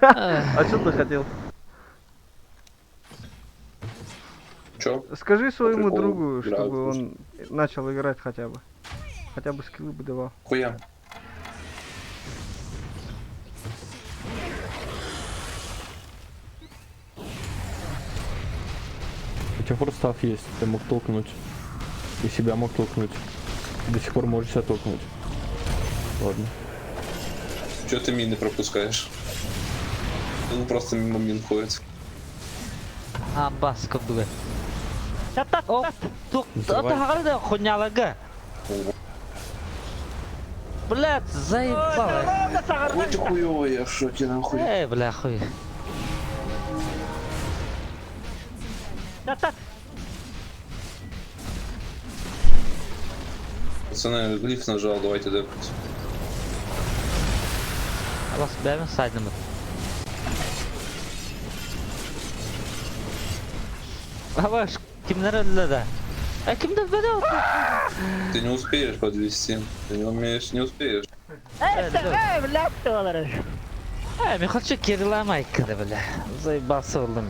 [SPEAKER 1] А что ты хотел?
[SPEAKER 6] Чё?
[SPEAKER 1] Скажи своему
[SPEAKER 6] приколу
[SPEAKER 1] другу,
[SPEAKER 6] играют
[SPEAKER 1] чтобы
[SPEAKER 6] просто.
[SPEAKER 1] он начал играть хотя бы. Хотя бы скиллы бы давал.
[SPEAKER 6] Хуя.
[SPEAKER 7] У тебя форстав есть, ты мог толкнуть. И себя мог толкнуть. До сих пор можешь себя толкнуть. Ладно.
[SPEAKER 6] Чё ты мины пропускаешь? Он просто мимо мин ходит.
[SPEAKER 4] ها باس كبدوه اوه تو انت هغلده خنيا لقى بلاد زي بابا
[SPEAKER 6] Ой, ты хуёвый, я в шоке, нахуй.
[SPEAKER 4] ايه بلا اخوي
[SPEAKER 6] Пацаны, глиф нажал, давайте депать.
[SPEAKER 4] خلاص بيعمل سايد نمط هواش كم نرى ده كم ده بدأ
[SPEAKER 6] Ты не успеешь подвести. Ты не умеешь, не успеешь.
[SPEAKER 4] ما ياخدش كيرلا ما يكذا بلا زي باص والله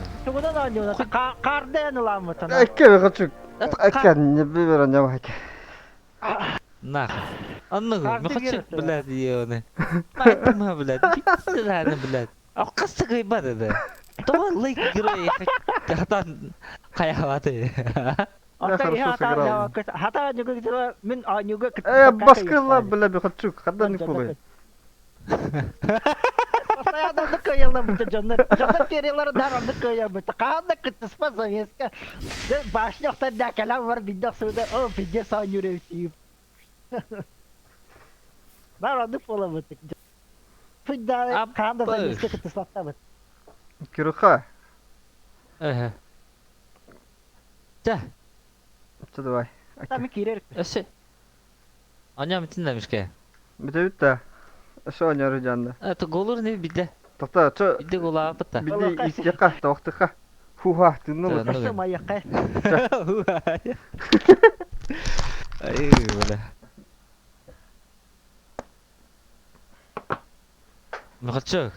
[SPEAKER 1] Эке хочу. Эке не выберу не вайки.
[SPEAKER 4] ناخذ انه ما ياخدش بلاد يوني ما بلاد بيت انا بلاد او قصتك يبدا ده طول ليك جري حتى حيواتي
[SPEAKER 1] Баскыла, бля, би хочу. Когда не пулай.
[SPEAKER 5] Постоянно кыйылым жандар. Жандар перелер даранды кыйым. Каанда кытыспа завеска. Башныкта да калам бар бидда суда. О, бидде сан юревтип. Даранды пола бит. Фидда каанда завеска кытыспакта бит.
[SPEAKER 1] Кирюха,
[SPEAKER 4] Ага. Да.
[SPEAKER 1] что давай.
[SPEAKER 5] Там кирер.
[SPEAKER 4] Öse. Anya mı demişke?
[SPEAKER 1] Bir de bitti. Şu an yarayacağında.
[SPEAKER 4] Это голор не биде.
[SPEAKER 1] Tahta, şu
[SPEAKER 4] Биде гола апата.
[SPEAKER 1] bir de istiqa, tavuktuqa. Huha, tünü mü?
[SPEAKER 5] Каша моя кай.
[SPEAKER 4] Ay böyle. Махачок.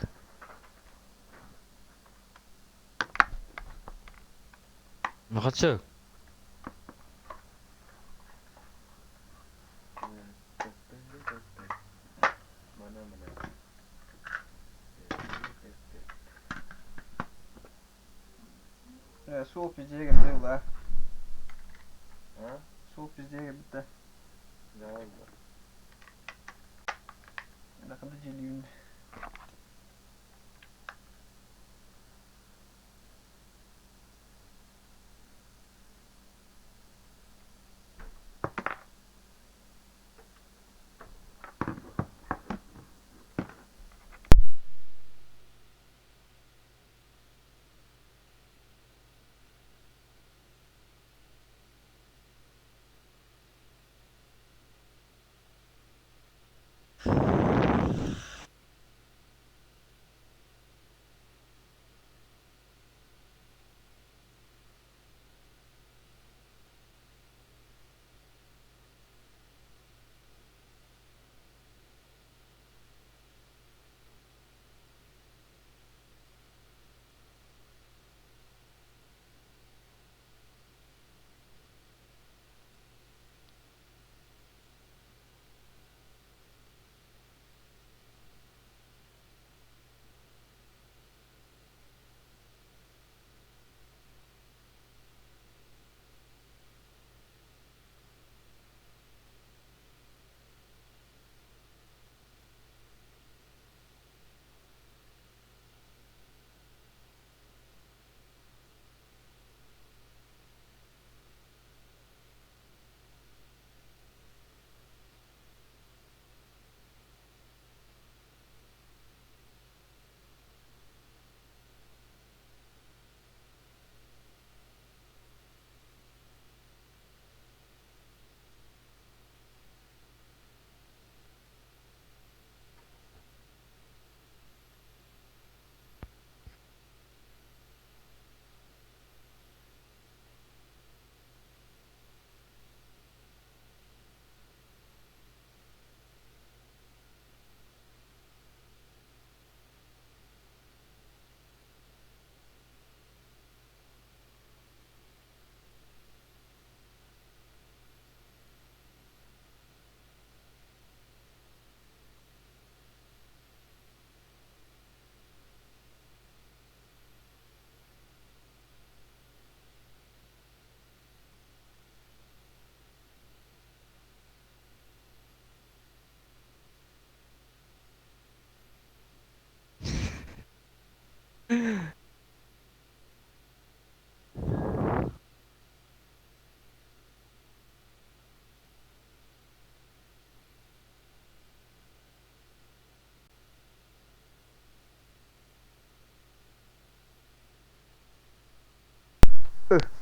[SPEAKER 4] Махачок.
[SPEAKER 1] Soğuk bizce gibi ula. Soğuk bizce gibi bitti. Ne kadar celiyim.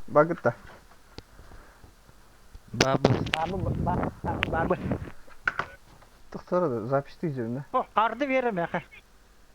[SPEAKER 1] Bakit da.
[SPEAKER 4] Бабу.
[SPEAKER 5] Бабы.
[SPEAKER 1] Tıktara da zapis diyeceğim ne?
[SPEAKER 5] О, карды берем яка.